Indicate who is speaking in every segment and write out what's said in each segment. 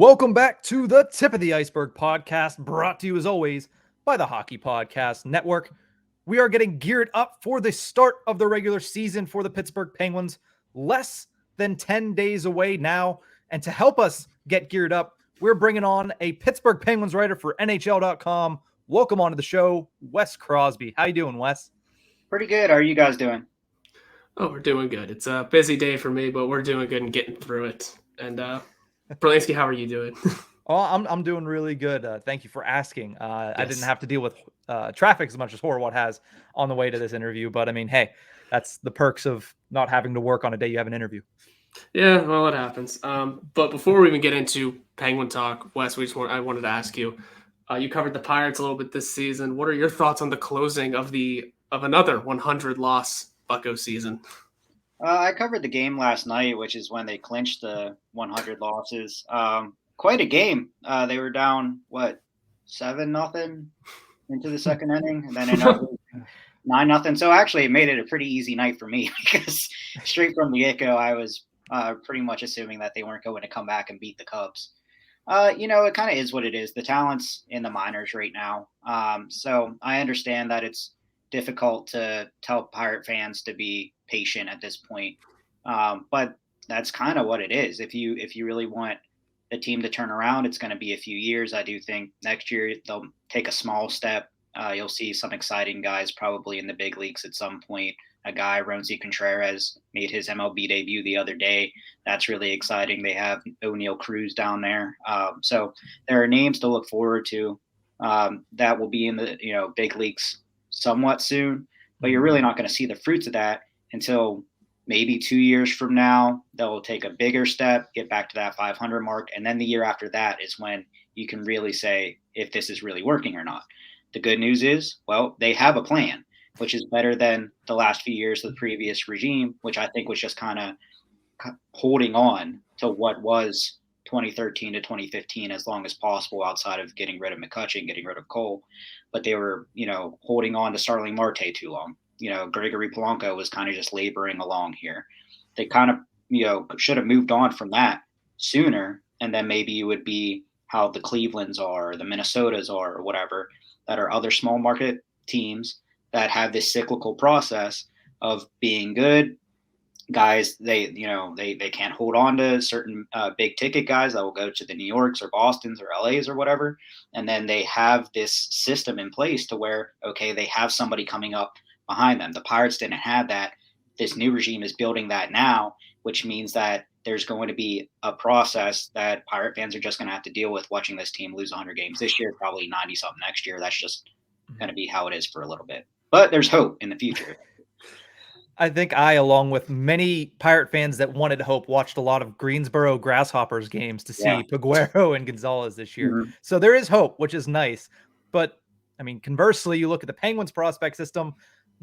Speaker 1: Welcome back to the Tip of the Ice-Burgh podcast, brought to you as always by the Hockey Podcast Network. We are getting geared up for the start of the regular season for the Pittsburgh Penguins, less than 10 days away now. And to help us get geared up, we're bringing on a Pittsburgh Penguins writer for NHL.com. Welcome onto the show, Wes Crosby. How you doing, Wes?
Speaker 2: Pretty good. How are you guys doing?
Speaker 3: Oh, we're doing good. It's a busy day for me, but we're doing good and getting through it. And Brlansky, how are you doing?
Speaker 1: Oh, I'm doing really good. Thank you for asking.
Speaker 3: Yes.
Speaker 1: I didn't have to deal with traffic as much as Horwat has on the way to this interview, but I mean, hey, that's the perks of not having to work on a day you have an interview.
Speaker 3: Yeah, well, it happens. But before we even get into Penguin talk, Wes, I wanted to ask you. You covered the Pirates a little bit this season. What are your thoughts on the closing of another 100 loss Bucco season?
Speaker 2: I covered the game last night, which is when they clinched the 100 losses. Quite a game. They were down 7-0 into the second inning, and then another 9-0. So actually, it made it a pretty easy night for me because straight from the get-go, I was pretty much assuming that they weren't going to come back and beat the Cubs. It kind of is what it is. The talent's in the minors right now, so I understand that it's difficult to tell Pirate fans to be patient at this point, but that's kind of what it is. If you really want the team to turn around, it's going to be a few years. I do think next year they'll take a small step. You'll see some exciting guys probably in the big leagues at some point. A guy, Roansy Contreras, made his MLB debut the other day. That's really exciting. They have O'Neal Cruz down there. So there are names to look forward to that will be in the big leagues somewhat soon. But you're really not going to see the fruits of that until maybe 2 years from now. They'll take a bigger step, get back to that 500 mark. And then the year after that is when you can really say if this is really working or not. The good news is, well, they have a plan, which is better than the last few years of the previous regime, which I think was just kind of holding on to what was 2013 to 2015 as long as possible outside of getting rid of McCutcheon, getting rid of Cole. But they were, holding on to Starling Marte too long. Gregory Polanco was kind of just laboring along here. They kind of, should have moved on from that sooner. And then maybe it would be how the Clevelands are, the Minnesotas are, or whatever, that are other small market teams that have this cyclical process of being good guys. They can't hold on to certain big ticket guys that will go to the New Yorks or Bostons or LAs or whatever. And then they have this system in place to where, okay, they have somebody coming up behind them. The Pirates didn't have that. This new regime is building that now, which means that there's going to be a process that Pirate fans are just going to have to deal with watching this team lose 100 games this year, probably 90 something next year. That's just going to be how it is for a little bit. But there's hope in the future.
Speaker 1: I think along with many Pirate fans that wanted hope, watched a lot of Greensboro Grasshoppers games to see Peguero and Gonzalez this year.
Speaker 2: Mm-hmm.
Speaker 1: So there is hope, which is nice. But, I mean, conversely, you look at the Penguins prospect system,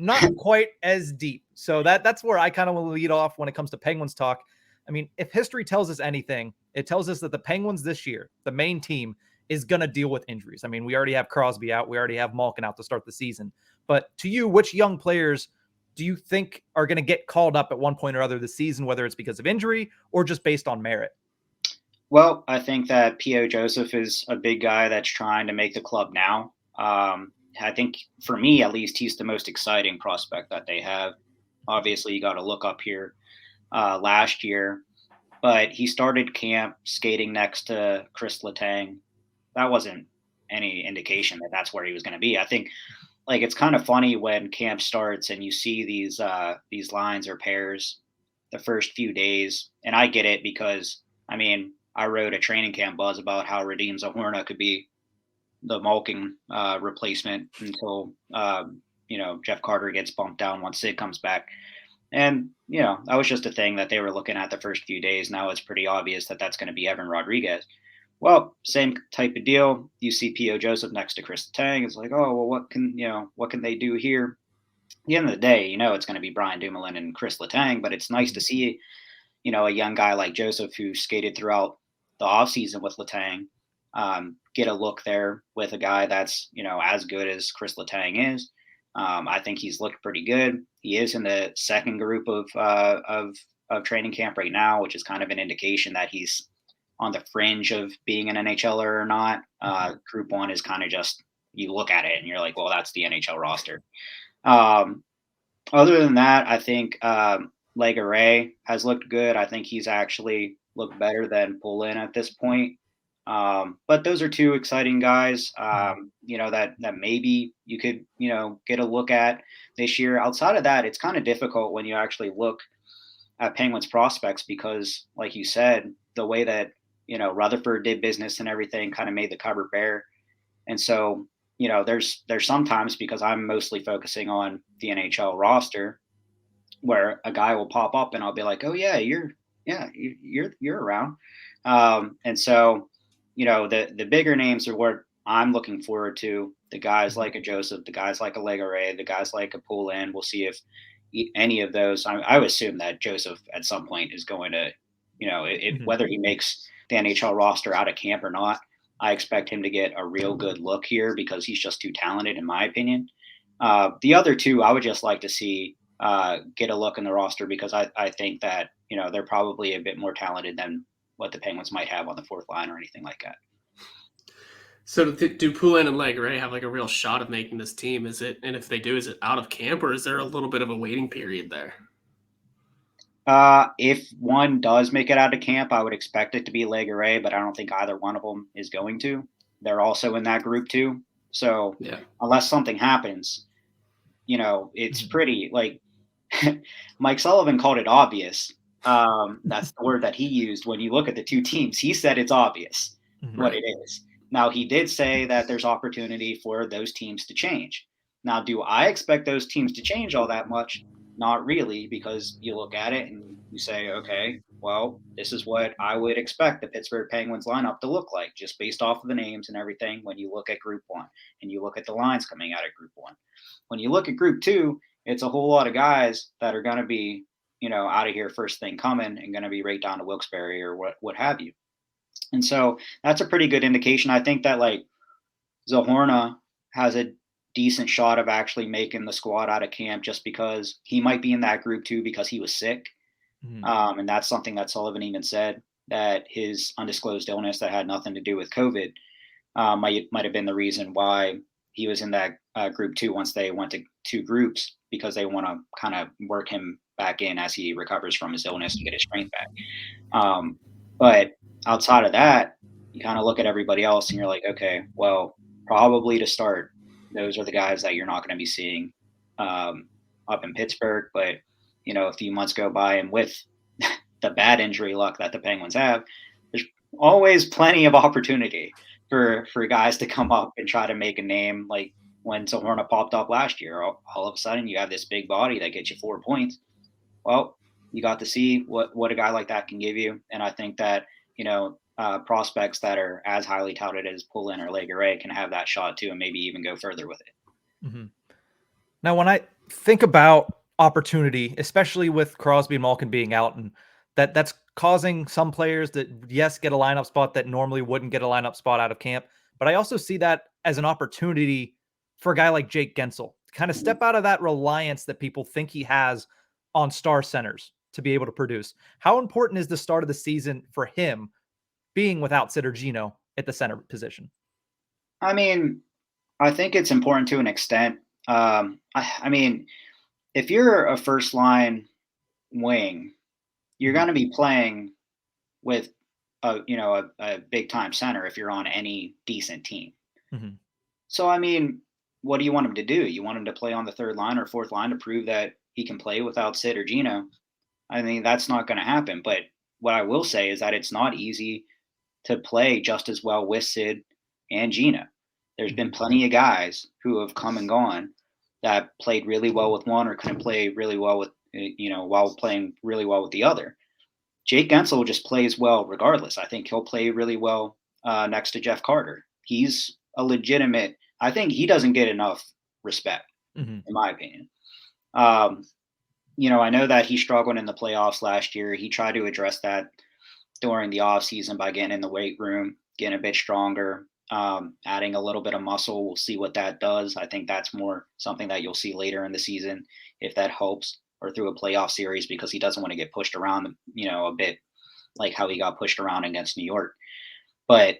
Speaker 1: not quite as deep. So that's where I kind of want to lead off when it comes to Penguins talk. I mean, if history tells us anything, it tells us that the Penguins this year, the main team, is going to deal with injuries. I mean, we already have Crosby out. We already have Malkin out to start the season. But to you, which young players do you think are going to get called up at one point or other this season, whether it's because of injury or just based on merit?
Speaker 2: Well, I think that P.O. Joseph is a big guy that's trying to make the club now. I think for me, at least, he's the most exciting prospect that they have. Obviously, you got to look up here last year, but he started camp skating next to Chris Letang. That wasn't any indication that that's where he was going to be. I think it's kind of funny when camp starts and you see these lines or pairs the first few days. And I get it because, I mean, I wrote a training camp buzz about how Radim Zohorna could be the Malkin replacement until, Jeff Carter gets bumped down once Sid comes back. And, that was just a thing that they were looking at the first few days. Now it's pretty obvious that that's going to be Evan Rodriguez. Well, same type of deal. You see P.O. Joseph next to Chris Letang. It's like, oh, well, what can they do here? At the end of the day, it's going to be Brian Dumoulin and Chris Letang, but it's nice to see, a young guy like Joseph who skated throughout the offseason with Letang get a look there with a guy that's, as good as Chris Letang is. I think he's looked pretty good. He is in the second group of training camp right now, which is kind of an indication that he's on the fringe of being an NHLer or not. Group 1 is kind of just, you look at it and you're like, well, that's the NHL roster. Other than that, I think Legare has looked good. I think he's actually looked better than Poulin at this point. But those are two exciting guys, that maybe you could, get a look at this year. Outside of that, it's kind of difficult when you actually look at Penguins prospects because, like you said, the way that, Rutherford did business and everything kind of made the cupboard bare. And so, there's sometimes, because I'm mostly focusing on the NHL roster, where a guy will pop up and I'll be like, oh yeah, you're around. And so, the bigger names are what I'm looking forward to. The guys like a Joseph, the guys like a Legare, the guys like a Poulin. We'll see if any of those. I would assume that Joseph at some point is going to, whether he makes the NHL roster out of camp or not, I expect him to get a real good look here because he's just too talented, in my opinion. The other two, I would just like to see get a look in the roster because I think that, they're probably a bit more talented than what the Penguins might have on the fourth line or anything like that.
Speaker 3: So do Poulin and Legare have like a real shot of making this team? And if they do, is it out of camp or is there a little bit of a waiting period there?
Speaker 2: If one does make it out of camp, I would expect it to be Legare, but I don't think either one of them is going to. They're also in that group too. So unless something happens, it's pretty like Mike Sullivan called it obvious. That's the word that he used when you look at the two teams. He said it's obvious what it is. Now, he did say that there's opportunity for those teams to change. Now, do I expect those teams to change all that much? Not really, because you look at it and you say, okay, well, this is what I would expect the Pittsburgh Penguins lineup to look like, just based off of the names and everything when you look at Group 1 and you look at the lines coming out of Group 1. When you look at Group 2, it's a whole lot of guys that are going to be, out of here first thing coming and going to be right down to Wilkes-Barre or what have you. And so that's a pretty good indication. I think that like Zohorna has a decent shot of actually making the squad out of camp just because he might be in that group too because he was sick. And that's something that Sullivan even said, that his undisclosed illness that had nothing to do with COVID might have been the reason why he was in that group too once they went to two groups, because they want to kind of work him back in as he recovers from his illness and get his strength back. But outside of that, you kind of look at everybody else and you're like, okay, well, probably to start, those are the guys that you're not going to be seeing up in Pittsburgh. But, a few months go by, and with the bad injury luck that the Penguins have, there's always plenty of opportunity for guys to come up and try to make a name. Like when Zohorna popped up last year, all of a sudden you have this big body that gets you 4 points. Well, you got to see what a guy like that can give you. And I think that, prospects that are as highly touted as Poulin or Legare can have that shot too, and maybe even go further with it.
Speaker 1: Now, when I think about opportunity, especially with Crosby and Malkin being out, and that's causing some players that, yes, get a lineup spot that normally wouldn't get a lineup spot out of camp. But I also see that as an opportunity for a guy like Jake Guentzel to kind of step out of that reliance that people think he has on star centers to be able to produce. How important is the start of the season for him being without Sid or Gino at the center position?
Speaker 2: I mean, I think it's important to an extent. I mean, if you're a first line wing, you're going to be playing with a big time center if you're on any decent team. So, I mean, what do you want him to do? You want him to play on the third line or fourth line to prove that he can play without Sid or Gino? I mean, that's not going to happen. But what I will say is that it's not easy to play just as well with Sid and Gino. There's been plenty of guys who have come and gone that played really well with one or couldn't play really well with, while playing really well with the other. Jake Guentzel just plays well regardless. I think he'll play really well next to Jeff Carter. He's a legitimate, I think he doesn't get enough respect, in my opinion. I know that he struggled in the playoffs last year. He tried to address that during the offseason by getting in the weight room, getting a bit stronger, adding a little bit of muscle. We'll see what that does. I think that's more something that you'll see later in the season, if that helps, or through a playoff series, because he doesn't want to get pushed around, a bit like how he got pushed around against New York. But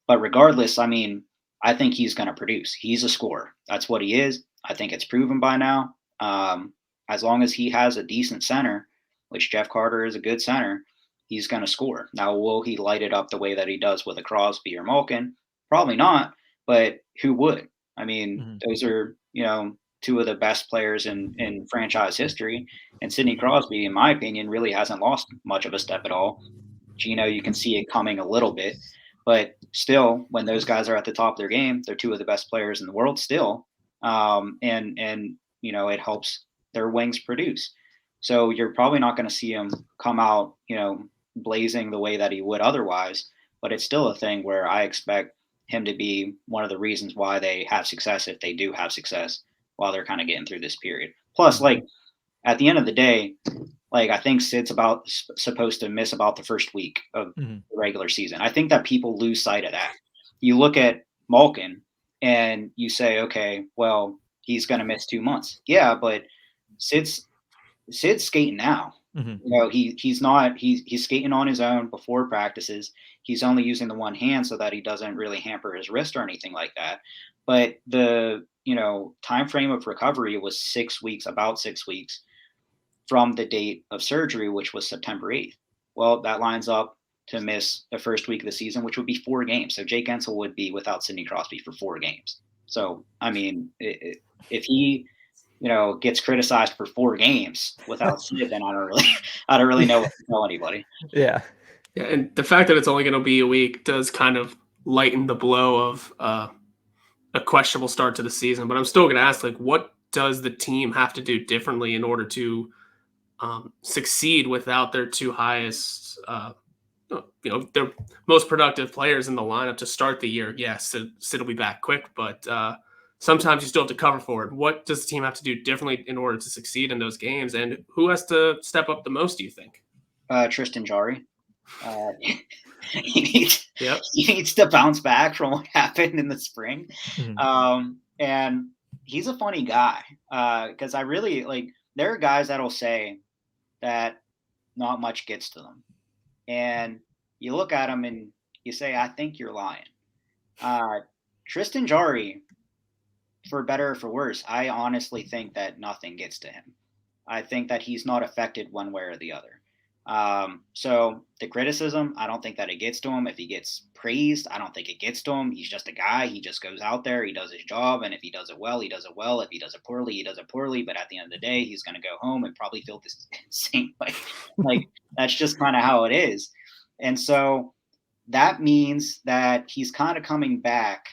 Speaker 2: regardless, I mean, I think he's going to produce. He's a scorer. That's what he is. I think it's proven by now. As long as he has a decent center, which Jeff Carter is a good center, he's going to score. Now, will he light it up the way that he does with a Crosby or Malkin? Probably not, but who would? I mean, those are, two of the best players in franchise history. And Sidney Crosby, in my opinion, really hasn't lost much of a step at all. Gino, you can see it coming a little bit. But still, when those guys are at the top of their game, they're two of the best players in the world still. And it helps their wings produce. So you're probably not going to see him come out, blazing the way that he would otherwise. But it's still a thing where I expect him to be one of the reasons why they have success, if they do have success, while they're kind of getting through this period. Plus, at the end of the day, I think Sid's supposed to miss about the first week of the regular season. I think that people lose sight of that. You look at Malkin and you say, okay, well, he's going to miss 2 months. Yeah, but Sid's skating now. He's skating on his own before practices. He's only using the one hand so that he doesn't really hamper his wrist or anything like that. But the time frame of recovery was 6 weeks, about 6 weeks from the date of surgery, which was September 8th. Well, that lines up to miss the first week of the season, which would be 4 games. So Jake Guentzel would be without Sidney Crosby for 4 games. So, I mean, if he, gets criticized for 4 games without Sid, then I don't really know what to tell anybody.
Speaker 1: Yeah.
Speaker 3: Yeah. And the fact that it's only going to be a week does kind of lighten the blow of a questionable start to the season. But I'm still going to ask, what does the team have to do differently in order to succeed without their 2 highest, their most productive players in the lineup to start the year? Yes, Sid will be back quick, but sometimes you still have to cover for it. What does the team have to do differently in order to succeed in those games? And who has to step up the most, do you think?
Speaker 2: Tristan Jarry. He needs to bounce back from what happened in the spring. And he's a funny guy because I really there are guys that'll say that not much gets to them. And you look at him and you say, I think you're lying. Tristan Jarry, for better or for worse, I honestly think that nothing gets to him. I think that he's not affected one way or the other. So the criticism, I don't think that it gets to him. If he gets praised, I don't think it gets to him. He's just a guy. He just goes out there, he does his job. And if he does it well, he does it well. If he does it poorly, he does it poorly. But at the end of the day, he's going to go home and probably feel the same way. That's just kind of how it is. And so that means that he's kind of coming back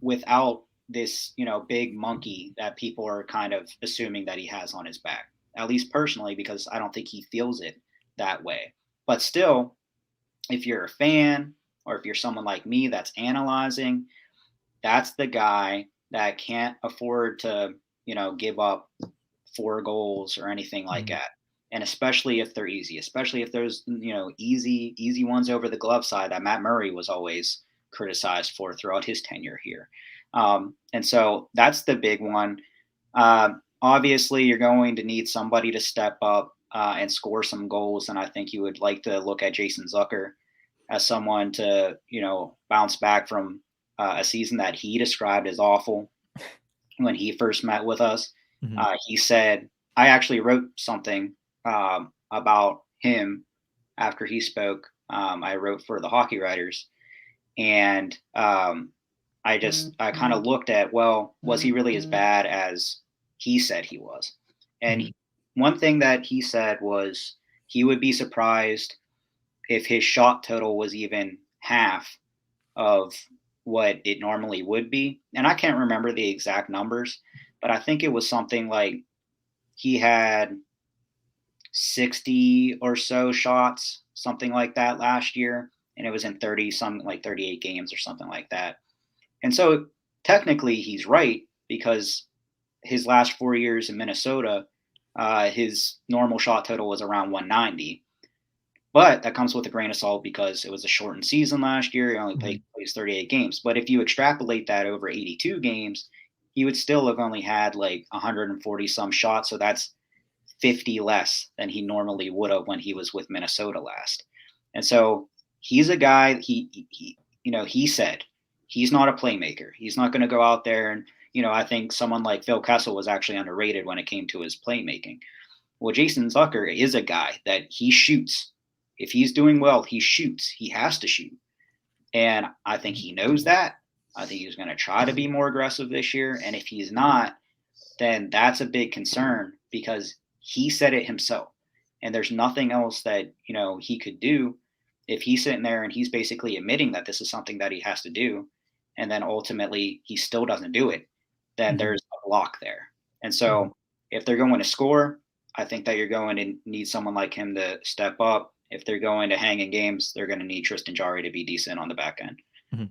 Speaker 2: without this, big monkey that people are kind of assuming that he has on his back, at least personally, because I don't think he feels it that way. But still, if you're a fan or if you're someone like me that's analyzing, that's the guy that can't afford to, give up 4 goals or anything like that. And especially if they're easy, especially if there's, easy ones over the glove side that Matt Murray was always criticized for throughout his tenure here. And so that's the big one. Obviously, you're going to need somebody to step up and score some goals. And I think you would like to look at Jason Zucker as someone to, bounce back from a season that he described as awful when he first met with us. He said, I actually wrote something about him after he spoke. I wrote for the Hockey Writers. And I kind of looked at, well, was he really as bad as he said he was? And one thing that he said was he would be surprised if his shot total was even half of what it normally would be. And I can't remember the exact numbers, but I think it was something like he had 60 or so shots, something like that last year. And it was in 38 games or something like that. And so technically he's right, because his last 4 years in Minnesota, his normal shot total was around 190. But that comes with a grain of salt because it was a shortened season last year. He only played 38 games. But if you extrapolate that over 82 games, he would still have only had 140 some shots. So that's 50 less than he normally would have when he was with Minnesota last. And so he's a guy, he said he's not a playmaker. He's not going to go out there and, I think someone like Phil Kessel was actually underrated when it came to his playmaking. Well, Jason Zucker is a guy that he shoots. If he's doing well, he shoots. He has to shoot. And I think he knows that. I think he's going to try to be more aggressive this year. And if he's not, then that's a big concern because he said it himself. And there's nothing else that, he could do if he's sitting there and he's basically admitting that this is something that he has to do. And then ultimately he still doesn't do it. Then there's a block there. And so if they're going to score, I think that you're going to need someone like him to step up. If they're going to hang in games, they're going to need Tristan Jarry to be decent on the back end.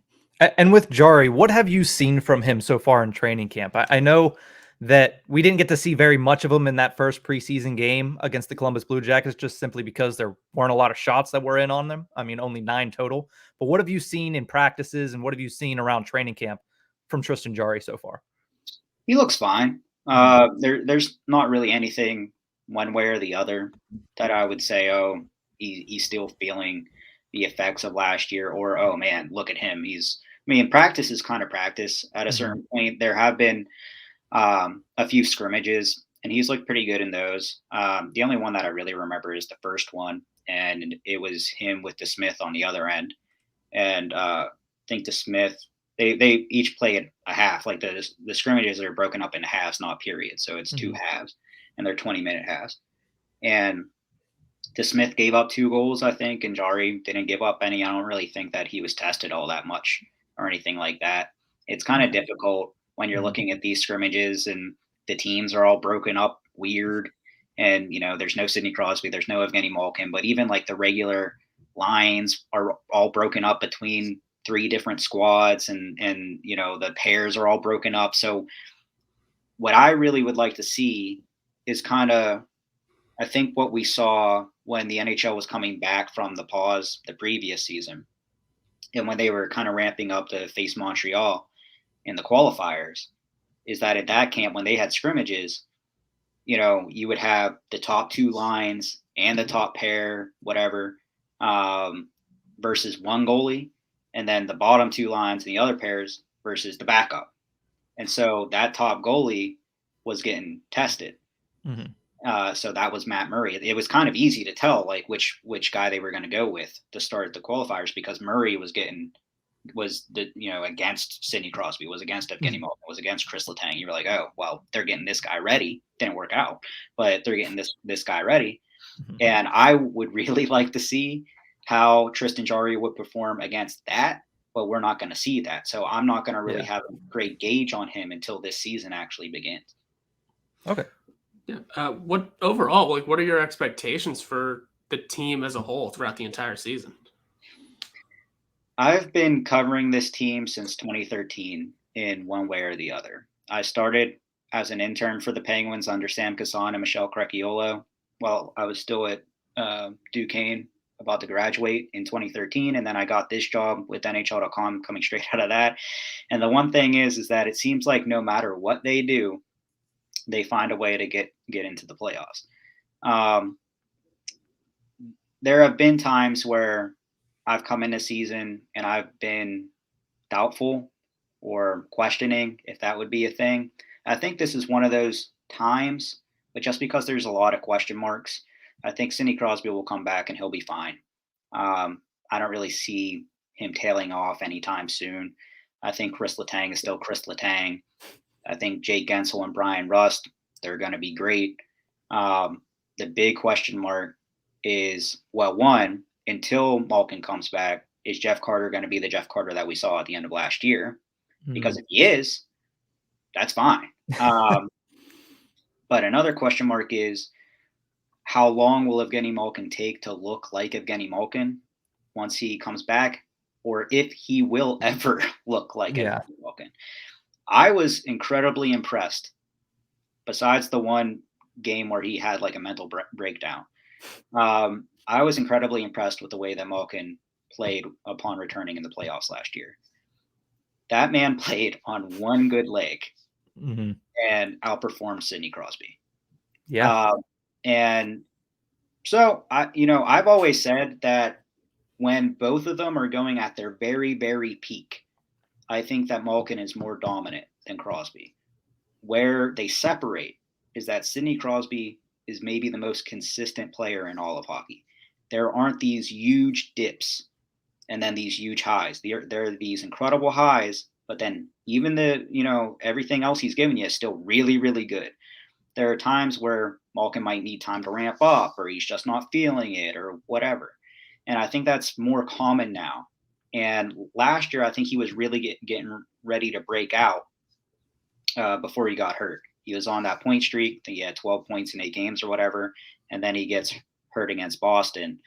Speaker 1: And with Jarry, what have you seen from him so far in training camp? I know that we didn't get to see very much of him in that first preseason game against the Columbus Blue Jackets, just simply because there weren't a lot of shots that were in on them. I mean, only 9 total. But what have you seen in practices and what have you seen around training camp from Tristan Jarry so far?
Speaker 2: He looks fine. There's not really anything one way or the other that I would say, oh, he's still feeling the effects of last year, or, oh man, look at him. Practice is kind of practice. At a certain point, there have been a few scrimmages, and he's looked pretty good in those. The only one that I really remember is the first one, and it was him with DeSmith on the other end. And I think DeSmith, they each played a half. Like the scrimmages are broken up in halves, not periods. So it's 2 halves, and they're 20-minute halves. And DeSmith gave up 2 goals, I think, and Jarry didn't give up any. I don't really think that he was tested all that much or anything like that. It's kind of difficult when you're looking at these scrimmages and the teams are all broken up weird. And, there's no Sidney Crosby, there's no Evgeny Malkin, but even like the regular lines are all broken up between 3 different squads and the pairs are all broken up. So what I really would like to see is kind of, I think what we saw when the NHL was coming back from the pause the previous season and when they were kind of ramping up to face Montreal in the qualifiers, is that at that camp, when they had scrimmages, you would have the top 2 lines and the top pair, whatever, versus one goalie, and then the bottom 2 lines and the other pairs versus the backup. And so that top goalie was getting tested. So that was Matt Murray. It was kind of easy to tell like which guy they were going to go with to start the qualifiers because Murray was against Sidney Crosby, was against Evgeny Malkin, was against Chris Letang. You were like, oh, well, they're getting this guy ready. Didn't work out, but they're getting this guy ready. And I would really like to see how Tristan Jarry would perform against that, but we're not going to see that. So I'm not going to really have a great gauge on him until this season actually begins.
Speaker 1: Okay.
Speaker 3: Yeah. What overall, what are your expectations for the team as a whole throughout the entire season?
Speaker 2: I've been covering this team since 2013 in one way or the other. I started as an intern for the Penguins under Sam Casson and Michelle Crecchiolo. Well, I was still at Duquesne, about to graduate in 2013, and then I got this job with NHL.com coming straight out of that. And the one thing is that it seems like no matter what they do, they find a way to get into the playoffs. There have been times where I've come in a season and I've been doubtful or questioning if that would be a thing. I think this is one of those times, but just because there's a lot of question marks, I think Sidney Crosby will come back and he'll be fine. I don't really see him tailing off anytime soon. I think Chris Letang is still Chris Letang. I think Jake Guentzel and Brian Rust, they're going to be great. The big question mark is, well, one, until Malkin comes back, is Jeff Carter going to be the Jeff Carter that we saw at the end of last year? Because if he is, that's fine. But another question mark is, how long will Evgeny Malkin take to look like Evgeny Malkin once he comes back, or if he will ever look like Evgeny Malkin? I was incredibly impressed, besides the one game where he had like a mental breakdown. I was incredibly impressed with the way that Malkin played upon returning in the playoffs last year. That man played on one good leg and outperformed Sidney Crosby.
Speaker 1: Yeah.
Speaker 2: And so I've always said that when both of them are going at their very, very peak, I think that Malkin is more dominant than Crosby. Where they separate is that Sidney Crosby is maybe the most consistent player in all of hockey. There aren't these huge dips and then these huge highs. There are these incredible highs, but then even everything else he's given you is still really, really good. There are times where Malkin might need time to ramp up, or he's just not feeling it, or whatever. And I think that's more common now. And last year, I think he was really getting ready to break out before he got hurt. He was on that point streak. I think he had 12 points in 8 games or whatever. And then he gets hurt against Boston.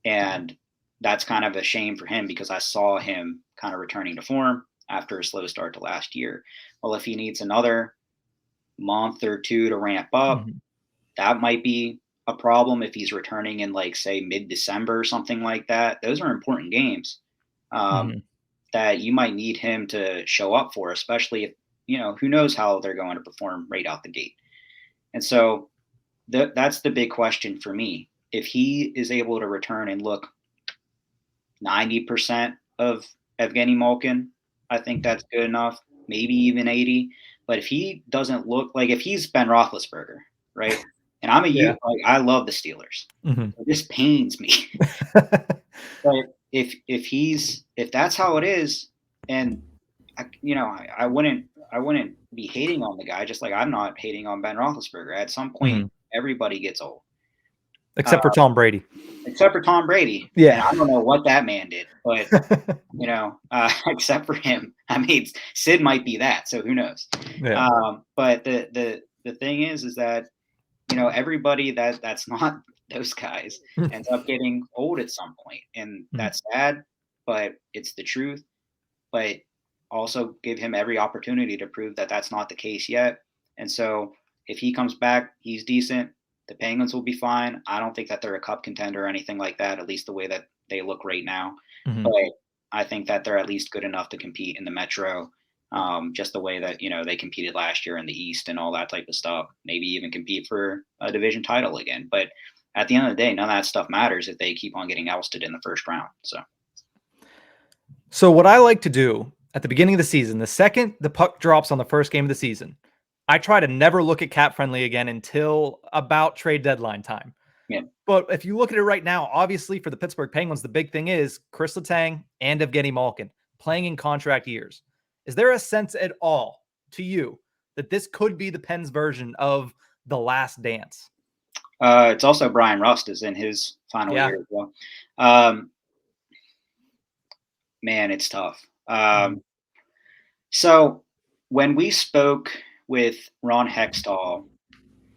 Speaker 2: And that's kind of a shame for him because I saw him kind of returning to form after a slow start to last year. Well, if he needs another month or two to ramp up, that might be a problem if he's returning in, like, say, mid-December or something like that. Those are important games that you might need him to show up for, especially if, who knows how they're going to perform right out the gate. And so that's the big question for me. If he is able to return and look 90% of Evgeny Malkin, I think that's good enough, maybe even 80. But if he doesn't look like, if he's Ben Roethlisberger, right? And I love the Steelers. This pains me. But if that's how it is, and I wouldn't be hating on the guy, just like I'm not hating on Ben Roethlisberger. At some point, everybody gets old.
Speaker 1: Except for Tom Brady.
Speaker 2: Except for Tom Brady.
Speaker 1: Yeah.
Speaker 2: And I don't know what that man did, but, except for him. I mean, Sid might be that, so who knows?
Speaker 1: Yeah.
Speaker 2: But the thing is that, everybody that's not those guys ends up getting old at some point. And that's sad, but it's the truth. But also give him every opportunity to prove that that's not the case yet. And so if he comes back, he's decent. The Penguins will be fine. I don't think that they're a cup contender or anything like that, at least the way that they look right now. But I think that they're at least good enough to compete in the Metro, just the way that, they competed last year in the East and all that type of stuff. Maybe even compete for a division title again. But at the end of the day, none of that stuff matters if they keep on getting ousted in the first round.
Speaker 1: So what I like to do at the beginning of the season, the second the puck drops on the first game of the season, I try to never look at cap friendly again until about trade deadline time.
Speaker 2: Yeah.
Speaker 1: But if you look at it right now, obviously for the Pittsburgh Penguins, the big thing is Chris Letang and Evgeny Malkin playing in contract years. Is there a sense at all to you that this could be the Pens version of The Last Dance?
Speaker 2: It's also Brian Rust is in his final year as well. Man, it's tough. So when we spoke with Ron Hextall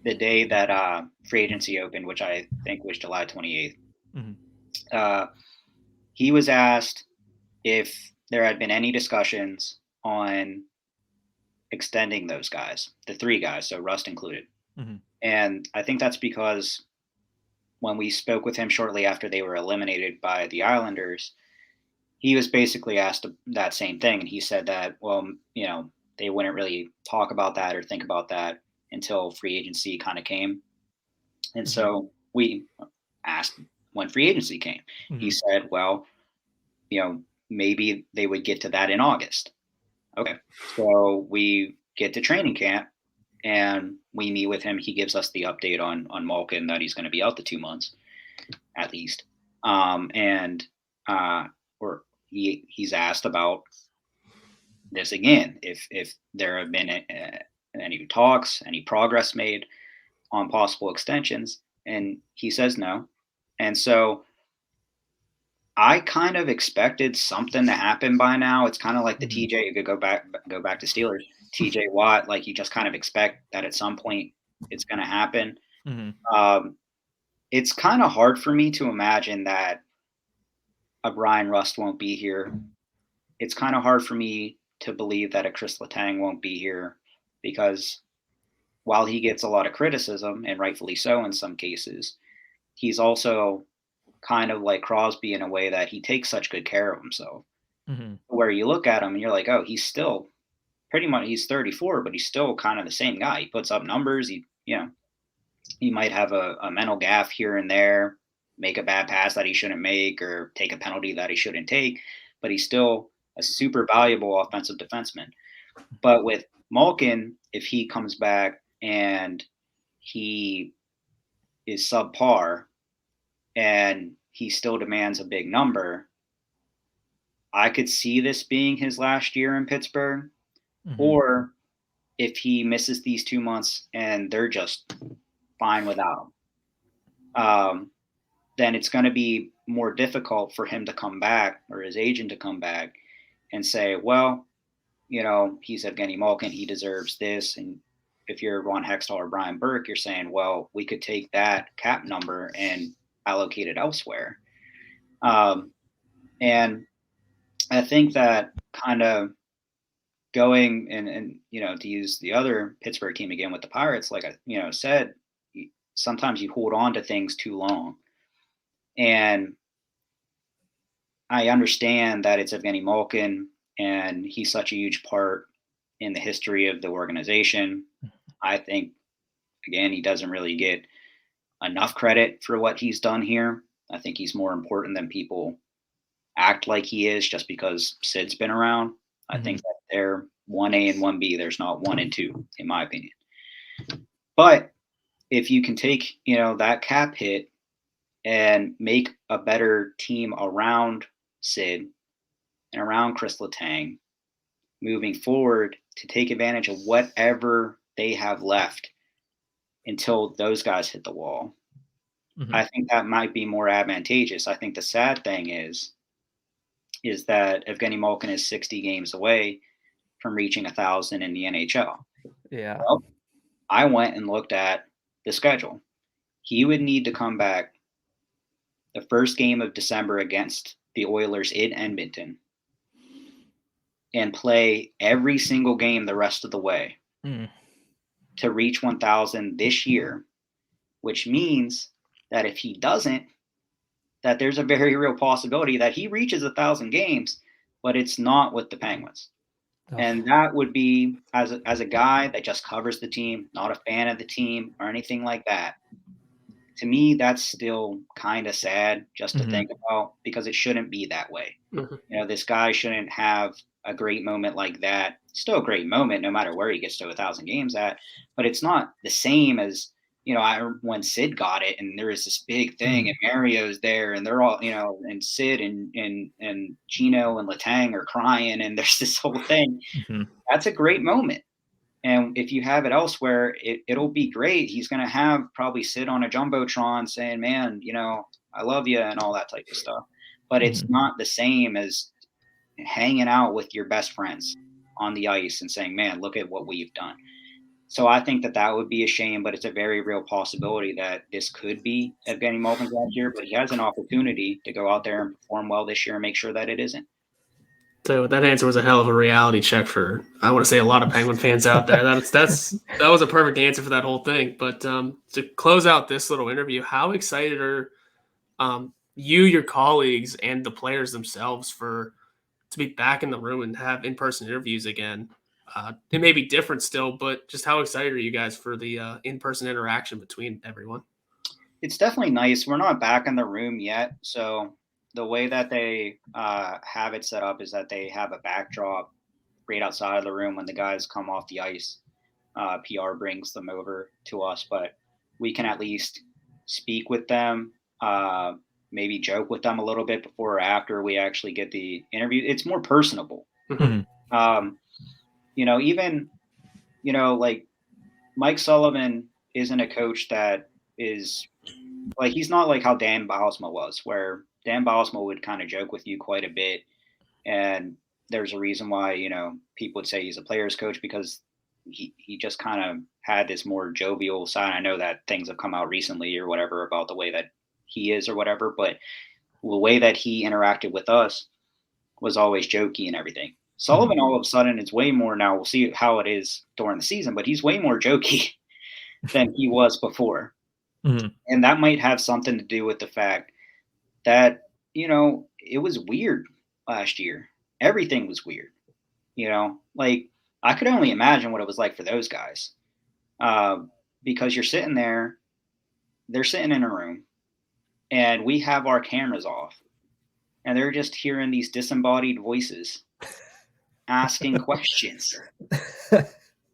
Speaker 2: the day that free agency opened, which I think was July 28th, he was asked if there had been any discussions on extending those guys, the 3 guys, so Rust included. And I think that's because when we spoke with him shortly after they were eliminated by the Islanders, he was basically asked that same thing. And he said that, well, they wouldn't really talk about that or think about that until free agency kind of came. And so we asked when free agency came. He said, well, maybe they would get to that in August. Okay. So we get to training camp and we meet with him. He gives us the update on Malkin that he's going to be out the 2 months at least. He's asked about this again, if there have been any talks, any progress made on possible extensions, and he says no. And so I kind of expected something to happen by now. It's kind of like the TJ, you could go back to Steelers, TJ Watt, like you just kind of expect that at some point it's going to happen. It's kind of hard for me to imagine that a Brian Rust won't be here. It's kind of hard for me to believe that a Chris Letang won't be here, because while he gets a lot of criticism, and rightfully so in some cases, he's also kind of like Crosby in a way that he takes such good care of himself. Where you look at him and you're like, oh, he's still pretty much, he's 34, but he's still kind of the same guy. He puts up numbers. He might have a mental gaffe here and there, make a bad pass that he shouldn't make, or take a penalty that he shouldn't take, but he's still a super valuable offensive defenseman. But with Malkin, if he comes back and he is subpar and he still demands a big number, I could see this being his last year in Pittsburgh.
Speaker 1: Mhm.
Speaker 2: Or if he misses these 2 months and they're just fine without him, then it's going to be more difficult for him to come back, or his agent to come back and say, well, he's Evgeny Malkin, he deserves this. And if you're Ron Hextall or Brian Burke, you're saying, well, we could take that cap number and allocate it elsewhere. And I think that kind of going and to use the other Pittsburgh team again with the Pirates, like I said, sometimes you hold on to things too long. And I understand that it's Evgeny Malkin and he's such a huge part in the history of the organization. I think, again, he doesn't really get enough credit for what he's done here. I think he's more important than people act like he is just because Sid's been around. I think that they're 1A and 1B. There's not 1 and 2, in my opinion. But if you can take, that cap hit and make a better team around Sid and around Chris Letang moving forward to take advantage of whatever they have left until those guys hit the wall, I think that might be more advantageous. I think the sad thing is that Evgeny Malkin is 60 games away from reaching 1,000 in the NHL.
Speaker 1: Yeah.
Speaker 2: Well, I went and looked at the schedule. He would need to come back the first game of December against the Oilers in Edmonton and play every single game the rest of the way to reach 1,000 this year, which means that if he doesn't, that there's a very real possibility that he reaches 1,000 games, but it's not with the Penguins. Oh. And that would be, as a guy that just covers the team, not a fan of the team or anything like that, to me, that's still kind of sad just to think about, because it shouldn't be that way. This guy shouldn't have a great moment like that. Still a great moment no matter where he gets to 1,000 games at, but it's not the same as, when Sid got it and there was this big thing and Mario's there and they're all, and Sid and Gino and Letang are crying and there's this whole thing. That's a great moment. And if you have it elsewhere, it'll be great. He's going to have probably Sid on a Jumbotron saying, man, I love you and all that type of stuff. But it's not the same as hanging out with your best friends on the ice and saying, man, look at what we've done. So I think that would be a shame, but it's a very real possibility that this could be Evgeny Malkin's last year, but he has an opportunity to go out there and perform well this year and make sure that it isn't.
Speaker 3: So that answer was a hell of a reality check for, I want to say, a lot of Penguin fans out there. That was a perfect answer for that whole thing. But to close out this little interview, how excited are you, your colleagues, and the players themselves to be back in the room and have in-person interviews again? It may be different still, but just how excited are you guys for the in-person interaction between everyone?
Speaker 2: It's definitely nice. We're not back in the room yet, so the way that they have it set up is that they have a backdrop right outside of the room when the guys come off the ice. PR brings them over to us, but we can at least speak with them, maybe joke with them a little bit before or after we actually get the interview. It's more personable. Even, like Mike Sullivan isn't a coach that is like, he's not like how Dan Bylsma was, where Dan Bylsma would kind of joke with you quite a bit. And there's a reason why, people would say he's a player's coach, because he just kind of had this more jovial side. I know that things have come out recently or whatever about the way that he is or whatever, but the way that he interacted with us was always jokey and everything. Sullivan all of a sudden is way more, now we'll see how it is during the season, but he's way more jokey than he was before. And that might have something to do with the fact that, it was weird last year. Everything was weird. Like, I could only imagine what it was like for those guys, because you're sitting there they're sitting in a room and we have our cameras off and they're just hearing these disembodied voices asking questions.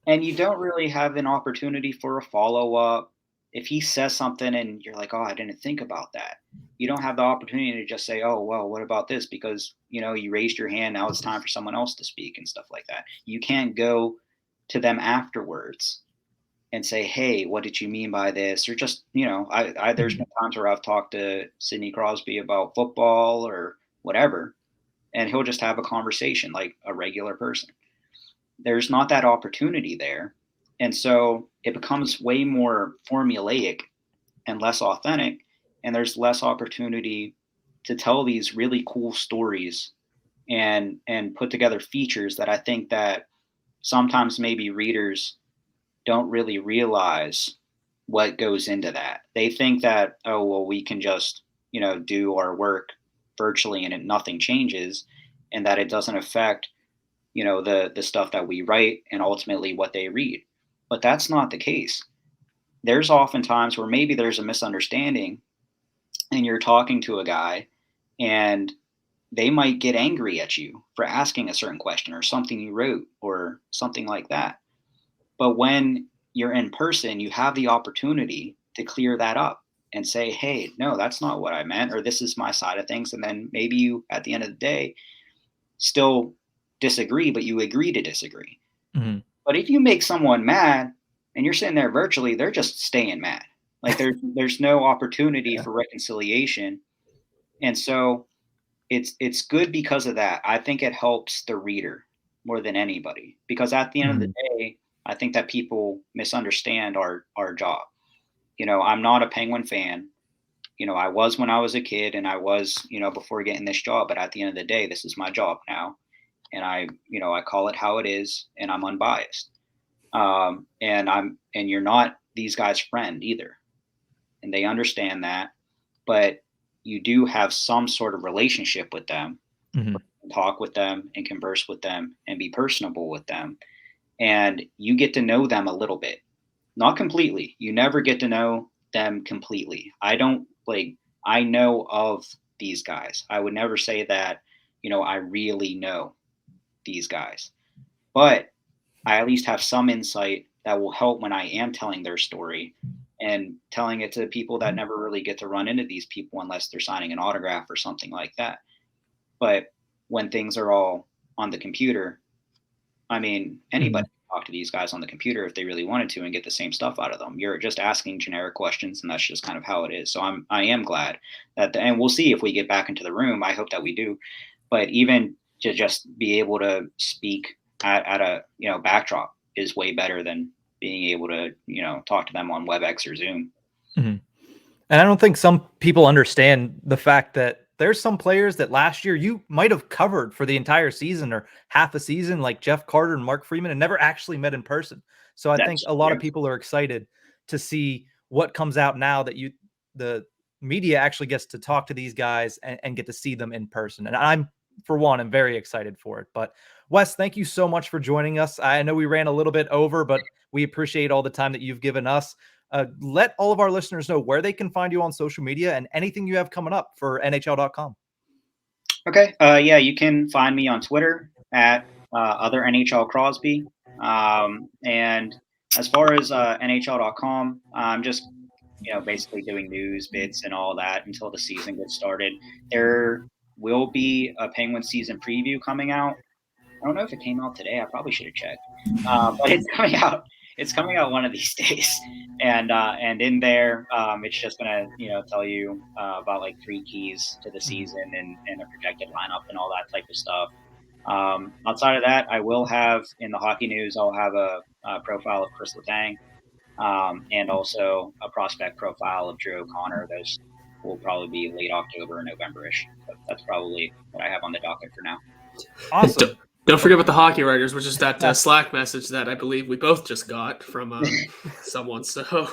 Speaker 2: And you don't really have an opportunity for a follow-up. If he says something and you're like, oh, I didn't think about that, you don't have the opportunity to just say, oh, well, what about this? Because, you raised your hand. Now it's time for someone else to speak and stuff like that. You can't go to them afterwards and say, hey, what did you mean by this? Or just, there's been times where I've talked to Sidney Crosby about football or whatever, and he'll just have a conversation like a regular person. There's not that opportunity there. And so it becomes way more formulaic and less authentic. And there's less opportunity to tell these really cool stories and put together features that I think that sometimes maybe readers don't really realize what goes into that. They think that, oh, well, we can just, do our work virtually and nothing changes, and that it doesn't affect the stuff that we write and ultimately what they read. But that's not the case. There's often times where maybe there's a misunderstanding and you're talking to a guy and they might get angry at you for asking a certain question or something you wrote or something like that. But when you're in person, you have the opportunity to clear that up and say, hey, no, that's not what I meant, or this is my side of things. And then maybe you, at the end of the day, still disagree, but you agree to disagree. Mm-hmm. But if you make someone mad and you're sitting there virtually, they're just staying mad. Like there's no opportunity for reconciliation. And so it's good because of that. I think it helps the reader more than anybody, because at the end of the day, I think that people misunderstand our job. I'm not a Penguin fan. I was when I was a kid, and I was, before getting this job, but at the end of the day, this is my job now. And I call it how it is, and I'm unbiased. And you're not these guys' friend either. And they understand that, but you do have some sort of relationship with them, talk with them and converse with them and be personable with them. And you get to know them a little bit, not completely. You never get to know them completely. I know of these guys. I would never say that, I really know these guys, but I at least have some insight that will help when I am telling their story and telling it to people that never really get to run into these people unless they're signing an autograph or something like that. But when things are all on the computer, I mean, anybody can talk to these guys on the computer if they really wanted to and get the same stuff out of them. You're just asking generic questions, and that's just kind of how it is. So I am glad that, and we'll see if we get back into the room. I hope that we do. But even to just be able to speak at a backdrop is way better than being able to talk to them on WebEx or Zoom.
Speaker 1: Mm-hmm. And I don't think some people understand the fact that there's some players that last year you might have covered for the entire season or half a season, like Jeff Carter and Mark Freeman, and never actually met in person. So I think a lot of people are excited to see what comes out now that the media actually gets to talk to these guys and get to see them in person. And I'm, for one, I'm very excited for it. But Wes, thank you so much for joining us. I know we ran a little bit over, but we appreciate all the time that you've given us. Let all of our listeners know where they can find you on social media and anything you have coming up for NHL.com.
Speaker 2: Okay. Yeah, you can find me on Twitter at other NHL Crosby. And as far as NHL.com, I'm just basically doing news bits and all that until the season gets started. There will be a Penguin season preview coming out. I don't know if it came out today. I probably should have checked. But it's coming out. It's coming out one of these days, and in there, it's just gonna tell you about like 3 keys to the season and a projected lineup and all that type of stuff. Outside of that, I will have in the hockey news. I'll have a profile of Chris Letang, and also a prospect profile of Drew O'Connor. Those will probably be late October or November-ish. But that's probably what I have on the docket for now.
Speaker 1: Awesome.
Speaker 3: Don't forget about the hockey writers, which is that Slack message that I believe we both just got from someone. So,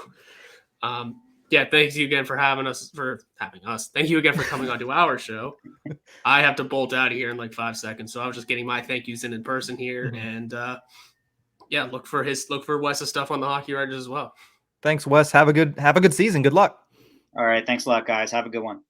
Speaker 3: thank you again for having us. Thank you again for coming on to our show. I have to bolt out of here in like 5 seconds, so I was just getting my thank yous in person here, and look for Wes's stuff on the hockey writers as well.
Speaker 1: Thanks, Wes. Have a good season. Good luck.
Speaker 2: All right. Thanks a lot, guys. Have a good one.